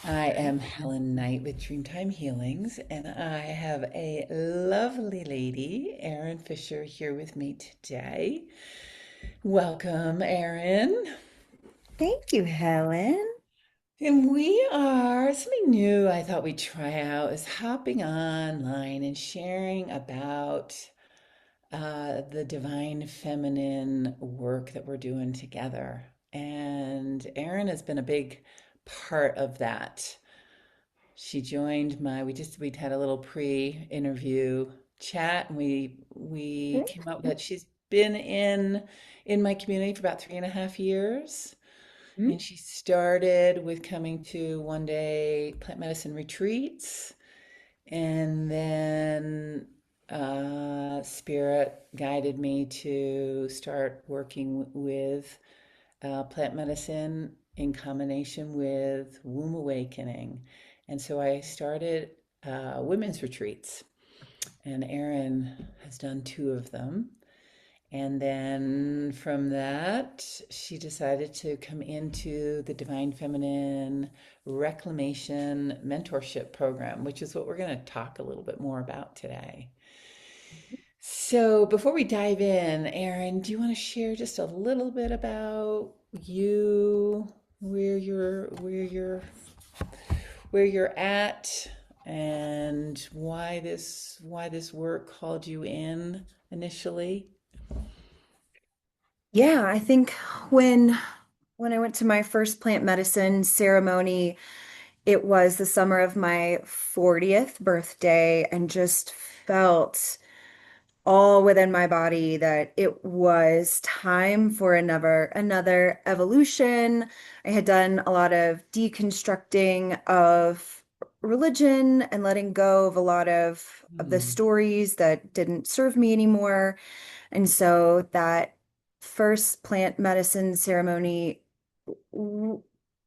I am Helen Knight with Dreamtime Healings, and I have a lovely lady, Erin Fisher, here with me today. Welcome, Erin. Thank you, Helen. And we are something new I thought we'd try out is hopping online and sharing about the divine feminine work that we're doing together. And Erin has been a big part of that. She joined we'd had a little pre-interview chat and we came up with that she's been in my community for about 3.5 years. Mhm. And she started with coming to one day plant medicine retreats. And then Spirit guided me to start working with plant medicine in combination with womb awakening. And so I started women's retreats, and Erin has done two of them. And then from that, she decided to come into the Divine Feminine Reclamation Mentorship Program, which is what we're going to talk a little bit more about today. So before we dive in, Erin, do you want to share just a little bit about you, where you're at, and why this work called you in initially? Yeah, I think when when I went to my first plant medicine ceremony, it was the summer of my 40th birthday and just felt all within my body that it was time for another evolution. I had done a lot of deconstructing of religion and letting go of a lot of the Hmm. stories that didn't serve me anymore. And so that first plant medicine ceremony w-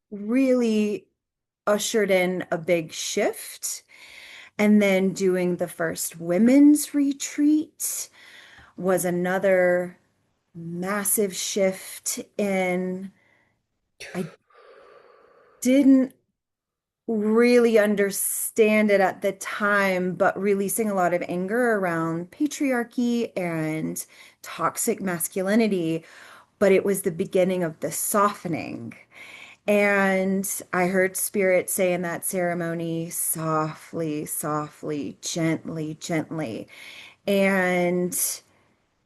really ushered in a big shift. And then doing the first women's retreat was another massive shift in I didn't really understand it at the time, but releasing a lot of anger around patriarchy and toxic masculinity. But it was the beginning of the softening. And I heard Spirit say in that ceremony, softly, softly, gently, gently. And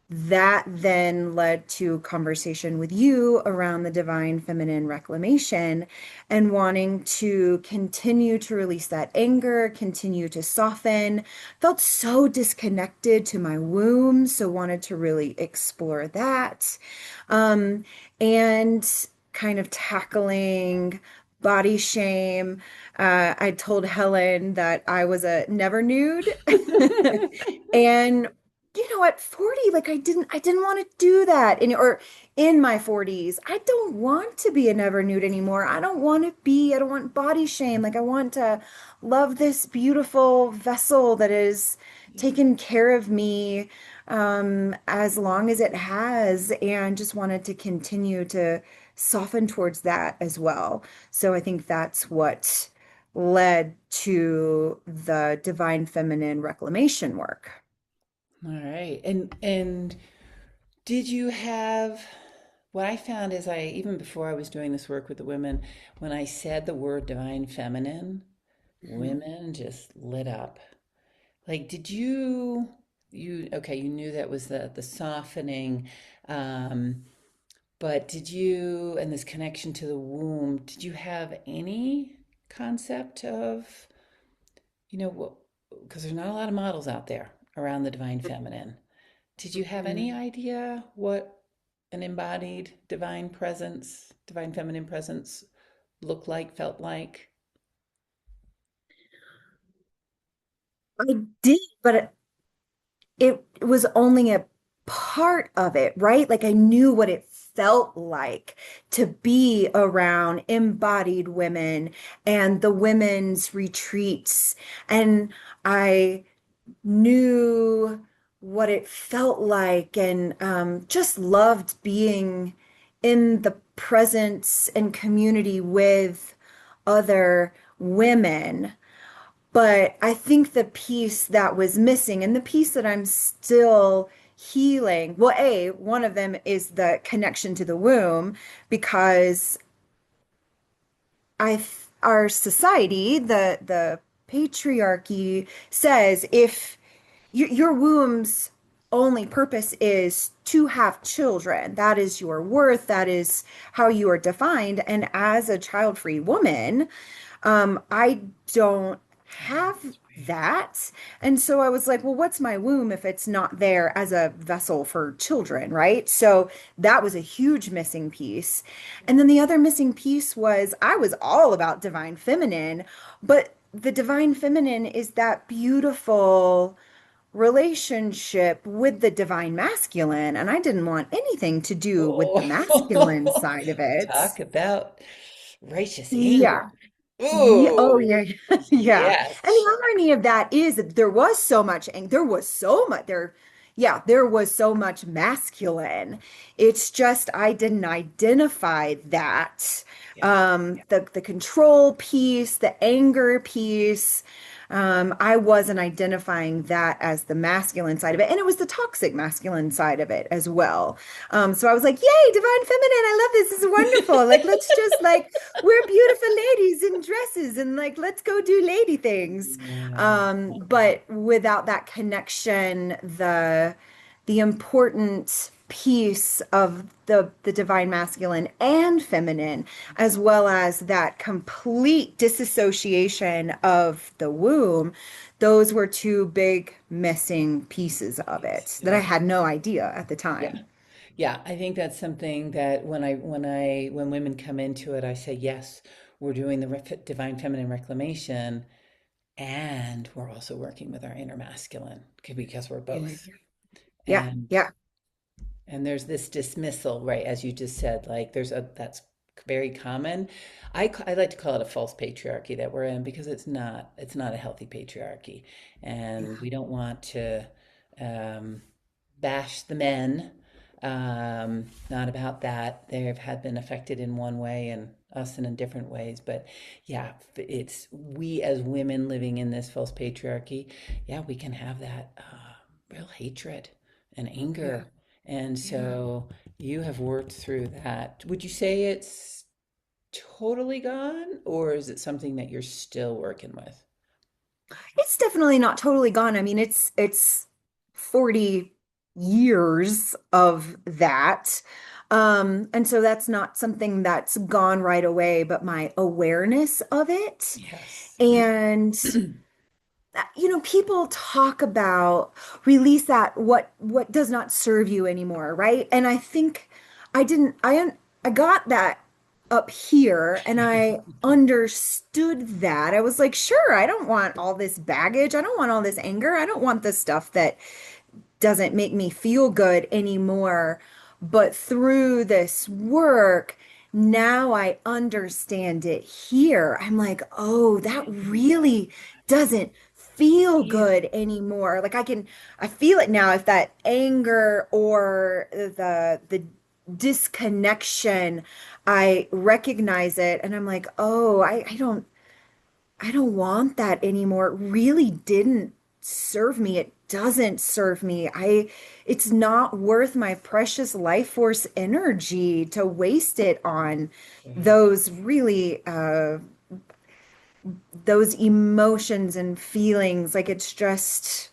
that then led to a conversation with you around the divine feminine reclamation and wanting to continue to release that anger, continue to soften. Felt so disconnected to my womb, so wanted to really explore that. Um, and kind of tackling body shame. I told Helen that I was a never nude. And at 40, like I didn't want to do that. Or in my 40s, I don't want to be a never nude anymore. I don't want body shame. Like I want to love this beautiful vessel that is taken care of me as long as it has, and just wanted to continue to soften towards that as well. So I think that's what led to the divine feminine reclamation work. All right. And did you have what I found is I even before I was doing this work with the women, when I said the word divine feminine, Mhm. women just lit up. Like, did you okay, you knew that was the softening, um, but did you, and this connection to the womb, did you have any concept of, what, because there's not a lot of models out there around the divine feminine. Did you have any Mhm. idea what an embodied divine presence, divine feminine presence looked like, felt like? I did, but it was only a part of it, right? Like I knew what it felt like to be around embodied women and the women's retreats. And I knew what it felt like, and just loved being in the presence and community with other women. But I think the piece that was missing and the piece that I'm still healing, well, one of them is the connection to the womb because our society, the patriarchy says if your womb's only purpose is to have children, that is your worth, that is how you are defined. And as a child-free woman, I don't have That's right. that. And so I was like, well, what's my womb if it's not there as a vessel for children, right? So that was a huge missing piece. And then the other missing piece was I was all about divine feminine, but the divine feminine is that beautiful relationship with the divine masculine, and I didn't want anything to do with the masculine Oh, side of it. talk about righteous anger. Yeah. Yeah, oh Ooh, yeah, yeah. And yes. the irony of that is that there was so much, and there was so much there. Yeah, there was so much masculine. It's just I didn't identify that. Yeah. The control piece, the anger piece. I wasn't identifying that as the masculine side of it, and it was the toxic masculine side of it as well. So I was like, "Yay, divine feminine! I love this. This is wonderful. Like, let's just like." We're beautiful ladies in dresses and like let's go do lady things. Yeah. But without that connection, the important piece of the divine masculine and feminine, as well as that complete disassociation of the womb, those were two big missing pieces of it that I So, had no idea at the yeah. time. Yeah, I think that's something that when women come into it, I say, yes, we're doing the divine feminine reclamation, and we're also working with our inner masculine because we're Yeah, both. yeah, And yeah, and there's this dismissal, right, as you just said, like that's very common. I like to call it a false patriarchy that we're in because it's not a healthy patriarchy, and yeah, we don't want to um, bash the men. Not about that. They have been affected in one way and us in different ways. But yeah, it's we as women living in this false patriarchy. Yeah, we can have that real hatred and yeah, anger. And yeah. so you have worked through that. Would you say it's totally gone, or is it something that you're still working with? It's definitely not totally gone. I mean, it's 40 years of that. And so that's not something that's gone right away, but my awareness of it. Yes. And people talk about release that what does not serve you anymore, right? And I think I didn't I got that up here and I understood that. I was like, sure, I don't want all this baggage. I don't want all this anger. I don't want the stuff that doesn't make me feel good anymore. But through this work, now I understand it here. I'm like, oh, that Yeah. really doesn't feel Yeah. good anymore. I feel it now. If that anger or the disconnection, I recognize it and I'm like, oh, I don't want that anymore. It really didn't serve me. It doesn't serve me. It's not worth my precious life force energy to waste it on Right. those those emotions and feelings. Like it's just,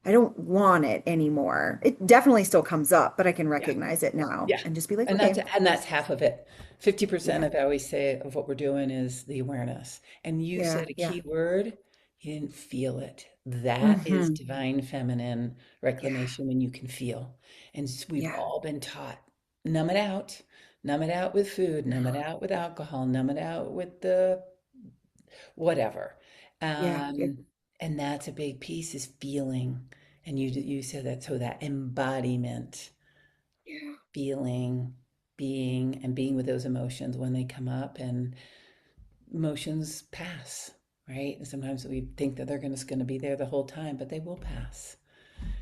I don't want it anymore. It definitely still comes up, but I can Yeah. recognize it now Yeah. and just be like, And that's okay, and that's half of it. 50% yeah, of I always say of what we're doing is the awareness. And you yeah, said a yeah. key word, you didn't feel it. That is Hmm. divine feminine Yeah, reclamation when you can feel. And we've yeah, all been taught, numb it out. Numb it out with food, numb it out with alcohol, numb it out with the whatever. yeah, yeah, Um, and that's a big piece is feeling. And you said that so that embodiment yeah. feeling, being, and being with those emotions when they come up, and emotions pass, right? And sometimes we think that they're just going to be there the whole time, but they will pass.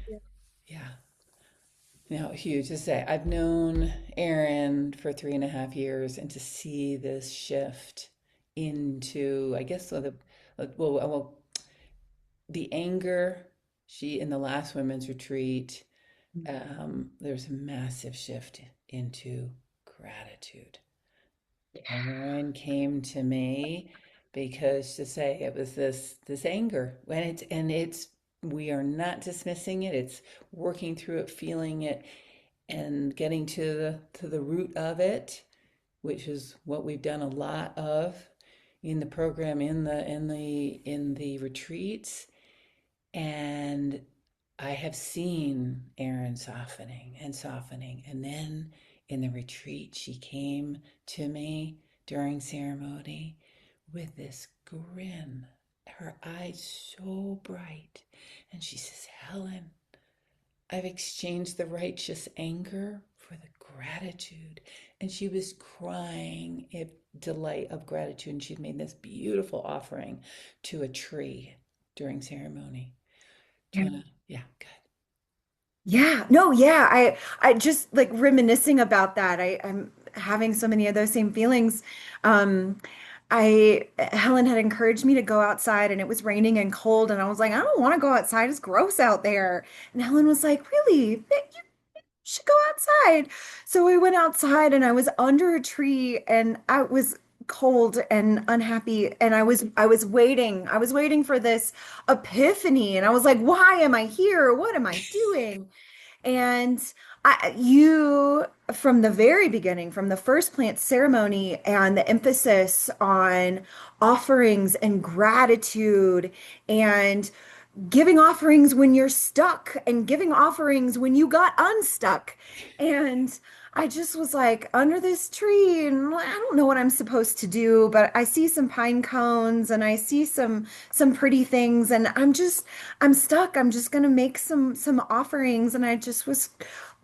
Yeah. Yeah. Now, huge to say, I've known Erin for 3.5 years, and to see this shift into, I guess, so well, the anger. She, in the last women's retreat, there's a massive shift into gratitude. Erin came to me because to say it was this anger, and it's we are not dismissing it. It's working through it, feeling it, and getting to the root of it, which is what we've done a lot of in the program, in the retreats. And I have seen Erin softening and softening. And then in the retreat, she came to me during ceremony with this grin, her eyes so bright. And she says, Helen, I've exchanged the righteous anger for the gratitude. And she was crying in delight of gratitude. And she'd made this beautiful offering to a tree during ceremony. Do you want to? Yeah, good. Yeah, no, yeah. I just like reminiscing about that. I'm having so many of those same feelings. Um, Helen had encouraged me to go outside and it was raining and cold and I was like, I don't want to go outside. It's gross out there. And Helen was like, really? You should go outside. So we went outside and I was under a tree and I was cold and unhappy and I was waiting. I was waiting for this epiphany and I was like, why am I here? What am I doing? And you, from the very beginning, from the first plant ceremony and the emphasis on offerings and gratitude and giving offerings when you're stuck and giving offerings when you got unstuck. And I just was like under this tree and I don't know what I'm supposed to do, but I see some pine cones and I see some pretty things and I'm stuck. I'm just gonna make some offerings and I just was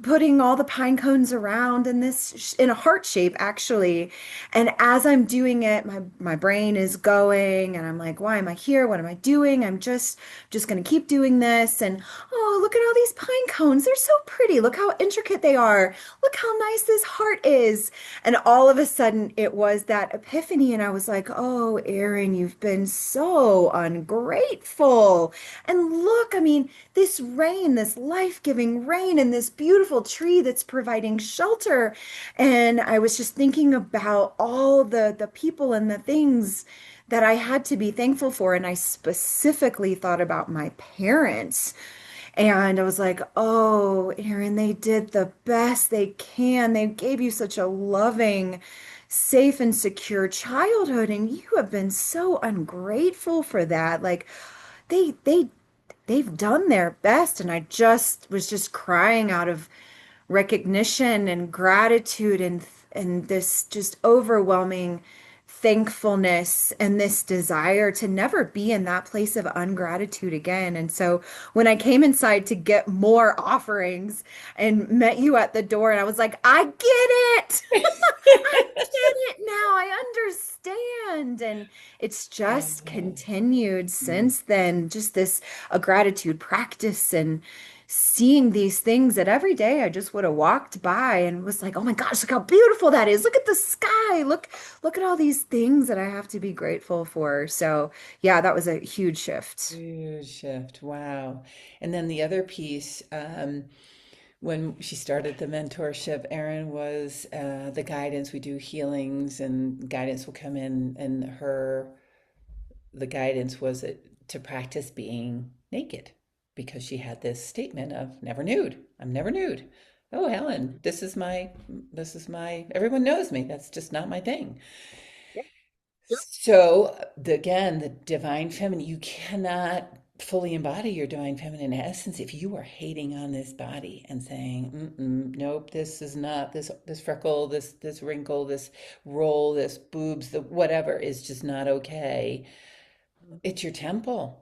putting all the pine cones around in this in a heart shape actually. And as I'm doing it, my brain is going and I'm like, why am I here? What am I doing? I'm just going to keep doing this. And oh, look at all these pine cones. They're so pretty. Look how intricate they are. Look how nice this heart is. And all of a sudden, it was that epiphany. And I was like, oh, Erin, you've been so ungrateful. And look, I mean, this rain, this life-giving rain, and this beautiful tree that's providing shelter. And I was just thinking about all the people and the things that I had to be thankful for. And I specifically thought about my parents. And I was like, oh, Erin, they did the best they can. They gave you such a loving, safe, and secure childhood. And you have been so ungrateful for that. Like they they they've done their best. And I just was just crying out of recognition and gratitude and this just overwhelming thankfulness and this desire to never be in that place of ungratitude again. And so when I came inside to get more offerings and met you at the door, and I was like, I get it. I get it now. I understand. And it's just Oh, continued mm. since then, just this a gratitude practice and seeing these things that every day I just would have walked by and was like, oh my gosh, look how beautiful that is. Look at the sky. Look at all these things that I have to be grateful for. So yeah, that was a huge shift. Huge shift. Wow. And then the other piece, when she started the mentorship, Erin was the guidance. We do healings and guidance will come in, and the guidance was to practice being naked because she had this statement of never nude. I'm never nude. Oh, Helen, everyone knows me. That's just not my thing. So again, the divine feminine, you cannot fully embody your divine feminine essence if you are hating on this body and saying, nope, this is not this freckle, this wrinkle, this roll, this boobs, the whatever is just not okay. It's your temple.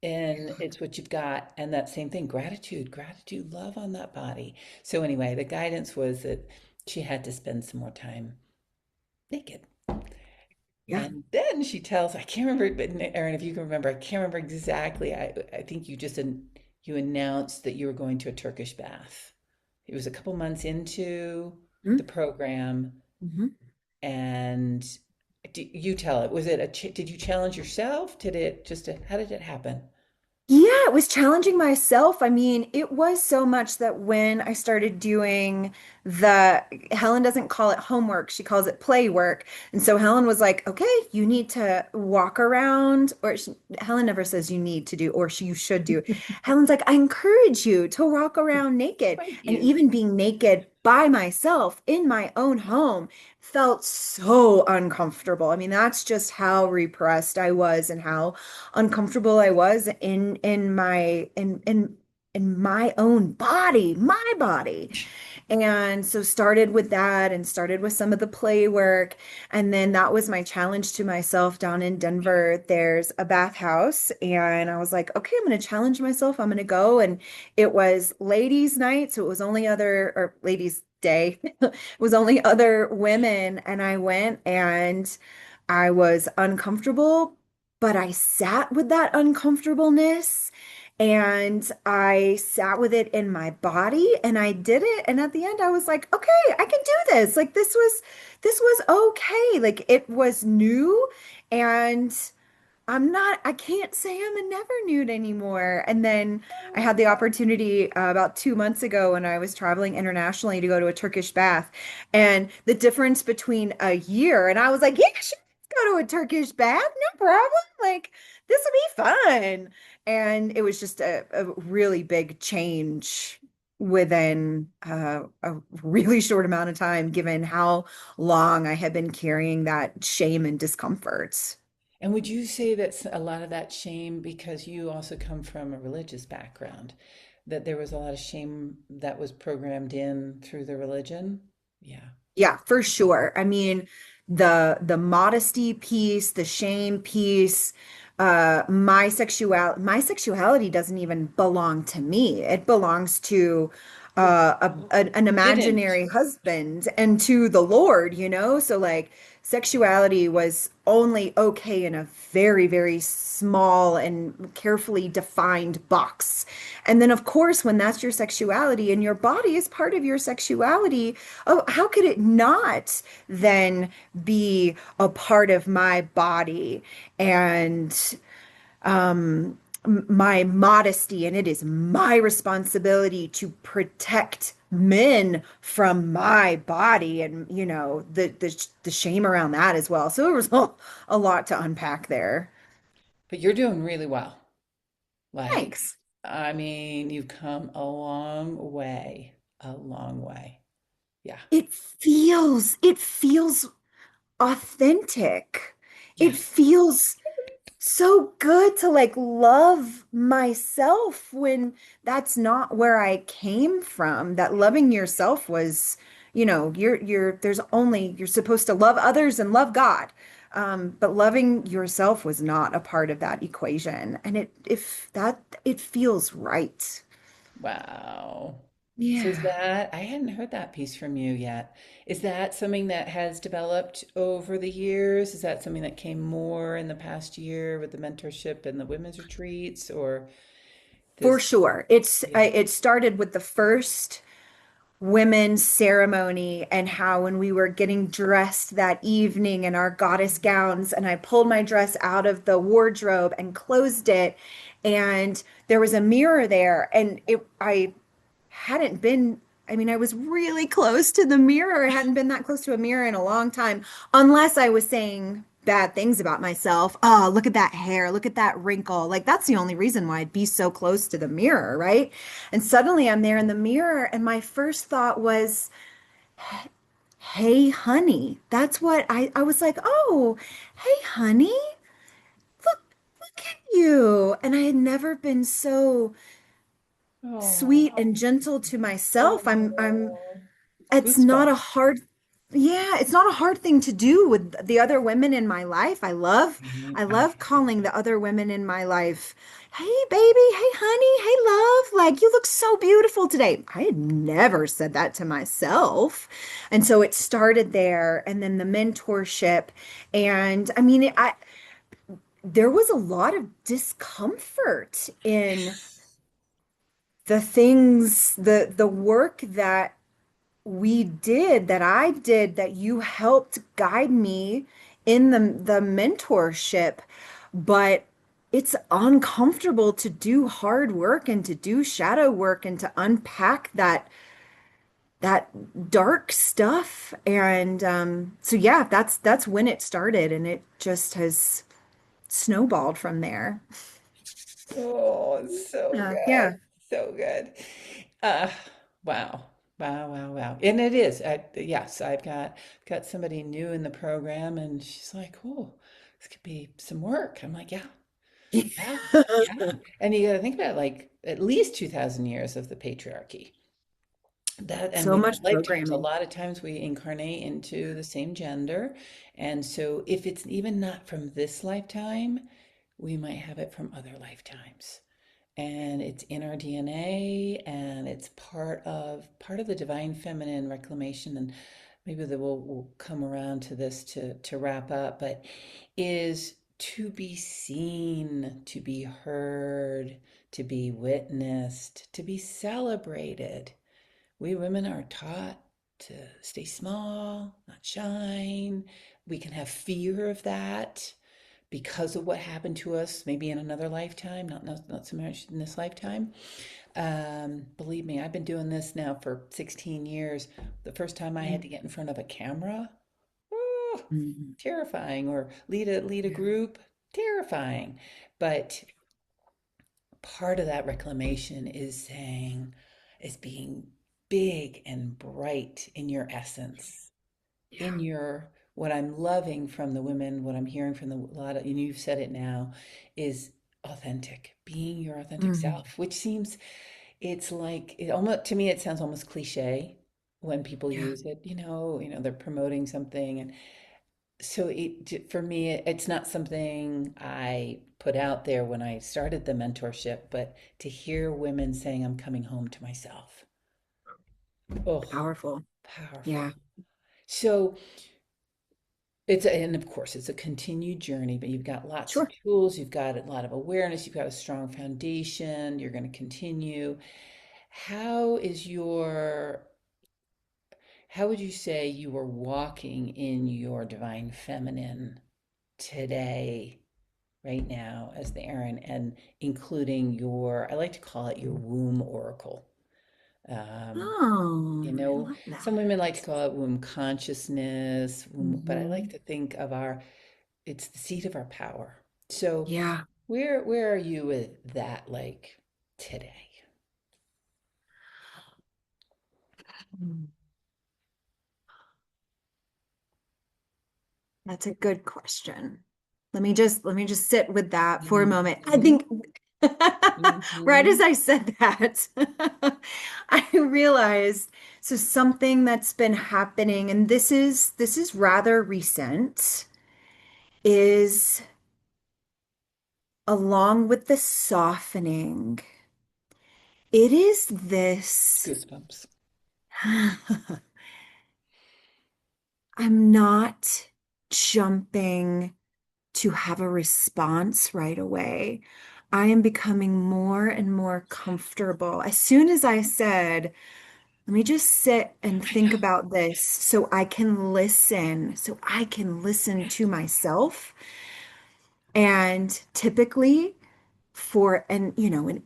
And it's what you've got. And that same thing, gratitude, love on that body. So anyway, the guidance was that she had to spend some more time naked. Yeah. And then she tells, I can't remember, but Erin, if you can remember, I can't remember exactly. I think you announced that you were going to a Turkish bath. It was a couple months into the program, Mm-hmm. and you tell it. Was it did you challenge yourself? Did it just, how did it happen? Yeah, it was challenging myself. I mean, it was so much that when I started doing the, Helen doesn't call it homework, she calls it play work. And so Helen was like, okay, you need to walk around, Helen never says you need to do, or you should do. Helen's like, I encourage you to walk around naked. Thank And you. even being naked by myself in my own home felt so uncomfortable. I mean, that's just how repressed I was and how uncomfortable I was in my own body, my body. And so started with that and started with some of the play work. And then that was my challenge to myself down in Denver. There's a bathhouse. And I was like, okay, I'm going to challenge myself. I'm going to go. And it was ladies' night. So it was only other, or ladies' day. It was only other women. And I went and I was uncomfortable, but I sat with that uncomfortableness and I sat with it in my body and I did it. And at the end, I was like, okay, I can do this. Like this was okay. Like it was new and I can't say I'm a never nude anymore. And then I had the opportunity about 2 months ago when I was traveling internationally to go to a Turkish bath. And the difference between a year, and I was like, yeah, sure, let's go to a Turkish bath, no problem. Like, this would be fun. And it was just a really big change within a really short amount of time, given how long I had been carrying that shame and discomfort. And would you say that a lot of that shame, because you also come from a religious background, that there was a lot of shame that was programmed in through the religion? Yeah. Yeah, for sure. I mean, the modesty piece, the shame piece, my sexuality doesn't even belong to me. It belongs to an Didn't. imaginary husband and to the Lord, you know? So like sexuality was only okay in a very, very small and carefully defined box. And then, of course, when that's your sexuality and your body is part of your sexuality, oh, how could it not then be a part of my body and my modesty? And it is my responsibility to protect men from my body and, you know, the shame around that as well. So it was a lot to unpack there. But you're doing really well. Like, Thanks. I mean, you've come a long way, a long way. Yeah. It feels authentic. It Yes. feels so good to like love myself when that's not where I came from. That loving yourself was, you know, you're supposed to love others and love God. But loving yourself was not a part of that equation. And it feels right. Wow. So is Yeah. that, I hadn't heard that piece from you yet. Is that something that has developed over the years? Is that something that came more in the past year with the mentorship and the women's retreats, or For this? sure. Yeah. It started with the first women's ceremony and how when we were getting dressed that evening in our goddess gowns and I pulled my dress out of the wardrobe and closed it and there was a mirror there and I hadn't been, I mean, I was really close to the mirror. I hadn't been that close to a mirror in a long time, unless I was saying bad things about myself. Oh, look at that hair. Look at that wrinkle. Like, that's the only reason why I'd be so close to the mirror, right? And suddenly I'm there in the mirror, and my first thought was, hey, honey. That's what I was like, oh, hey, honey. Look, look at you. And I had never been so sweet Oh, and gentle to myself. oh, It's not a goosebumps. hard, yeah, it's not a hard thing to do with the other women in my life. Mhm. I I love get calling that. the other women in my life, hey, baby, hey, honey, hey, love, like you look so beautiful today. I had never said that to myself. And so it started there, and then the mentorship. And I mean, there was a lot of discomfort in the things, the work that we did, that I did, that you helped guide me in the mentorship, but it's uncomfortable to do hard work and to do shadow work and to unpack that dark stuff. And so yeah, that's when it started, and it just has snowballed from there. Oh, so good. Yeah. So good. Uh, wow. Wow, wow, wow. And it is. Yes, I've got somebody new in the program and she's like, "Oh, this could be some work." I'm like, "Yeah. Yeah. Yeah." And you got to think about like at least 2000 years of the patriarchy. That and So we've much got lifetimes. A programming. lot of times we incarnate into the same gender. And so if it's even not from this lifetime, we might have it from other lifetimes, and it's in our DNA, and it's part of the divine feminine reclamation. And maybe that we'll come around to this to wrap up, but is to be seen, to be heard, to be witnessed, to be celebrated. We women are taught to stay small, not shine. We can have fear of that because of what happened to us, maybe in another lifetime, not so much in this lifetime. Believe me, I've been doing this now for 16 years. The first time I had to get in front of a camera, oh, Mhm. terrifying, or lead a Yeah. group, terrifying. But part of that reclamation is being big and bright in your essence, in Yeah. your what I'm loving from the women, what I'm hearing from a lot of, and you've said it now, is authentic, being your authentic Mhm. self, which seems it's like it almost to me it sounds almost cliche when people Yeah. use it. They're promoting something, and so for me it's not something I put out there when I started the mentorship, but to hear women saying I'm coming home to myself. Oh, Powerful. powerful. Yeah. So and of course, it's a continued journey, but you've got lots of Sure. tools, you've got a lot of awareness, you've got a strong foundation, you're going to continue. How is how would you say you are walking in your divine feminine today, right now, as the Erin, and including I like to call it your womb oracle. Um, Oh, You I know, love that. some women like to call it womb consciousness, but I like Hmm. to think of it's the seat of our power. So Yeah. where are you with that like today? Mm. That's a good question. Let me just sit with that for a moment. I Mhm. think right as Mhm. I said that, I realized so something that's been happening, and this is rather recent, is along with the softening, it is this. Goosebumps. I'm not jumping to have a response right away. I am becoming more and more comfortable. As soon as I said, let me just sit and I think know. about this so I can listen to myself. And typically, for an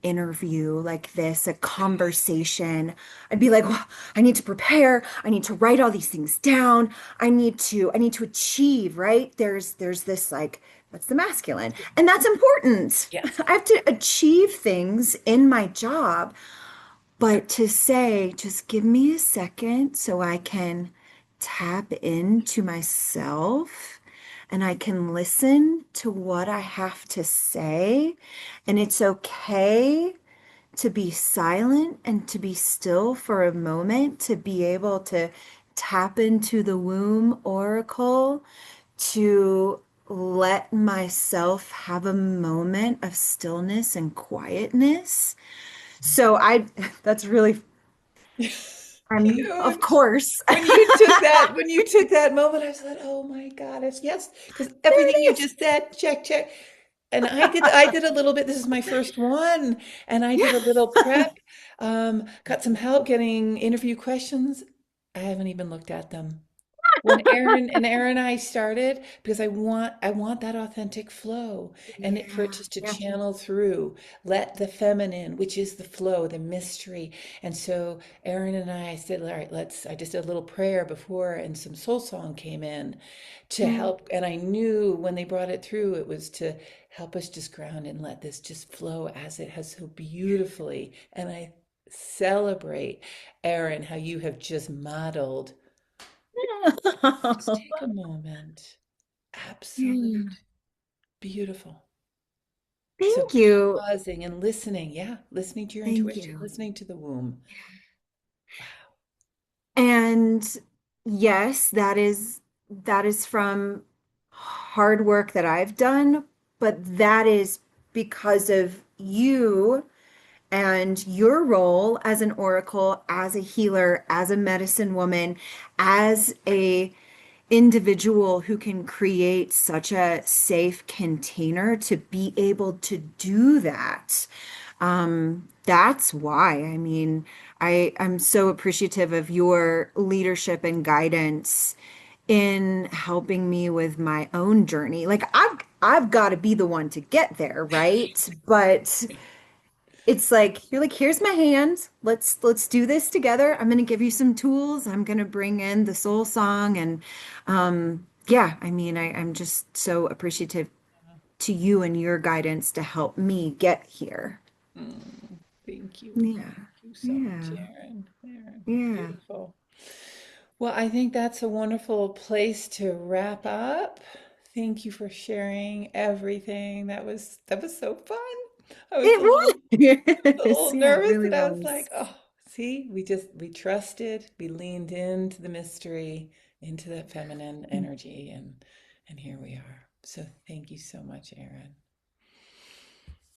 interview like this, a conversation, I'd be like, well, I need to prepare, I need to write all these things down, I need to achieve, right? There's this, like, that's the masculine, and that's important. Yes. I have to achieve things in my job, but to say, just give me a second so I can tap into myself and I can listen to what I have to say. And it's okay to be silent and to be still for a moment, to be able to tap into the womb oracle, to let myself have a moment of stillness and quietness. So that's really, of Huge. course. When you took that moment, I said, "Oh my God, it's yes," because There everything you it is. just said, check, check. And I did a little bit. This is my first one, and I did a little Yeah. prep. Got some help getting interview questions. I haven't even looked at them. when Aaron and I started, because I want that authentic flow, and for it Yeah, just to yeah. channel through, let the feminine, which is the flow, the mystery. And so Aaron and I said, all right, I just did a little prayer before, and some soul song came in to Mm. help. And I knew when they brought it through, it was to help us just ground and let this just flow as it has so beautifully. And I celebrate, Aaron, how you have just modeled. Just take a moment. Yeah. Absolute beautiful. So Thank you. pausing and listening. Yeah, listening to your Thank intuition, you. listening to the womb. Wow. And yes, that is from hard work that I've done, but that is because of you and your role as an oracle, as a healer, as a medicine woman, as a individual who can create such a safe container to be able to do that. That's why. I mean, I'm so appreciative of your leadership and guidance in helping me with my own journey. Like I've got to be the one to get there, right? But it's like you're like, here's my hand. Let's do this together. I'm gonna give you some tools. I'm gonna bring in the soul song and yeah, I mean, I'm just so appreciative to you and your guidance to help me get here. Thank you. Yeah. Thank you so much, Yeah. Aaron. Aaron, Yeah. beautiful. Well, I think that's a wonderful place to wrap up. Thank you for sharing everything. That was so fun. I was It a was. little Yeah, it nervous, really but I was was. like, oh, see, we trusted, we leaned into the mystery, into that feminine energy, and here we are. So thank you so much, Erin.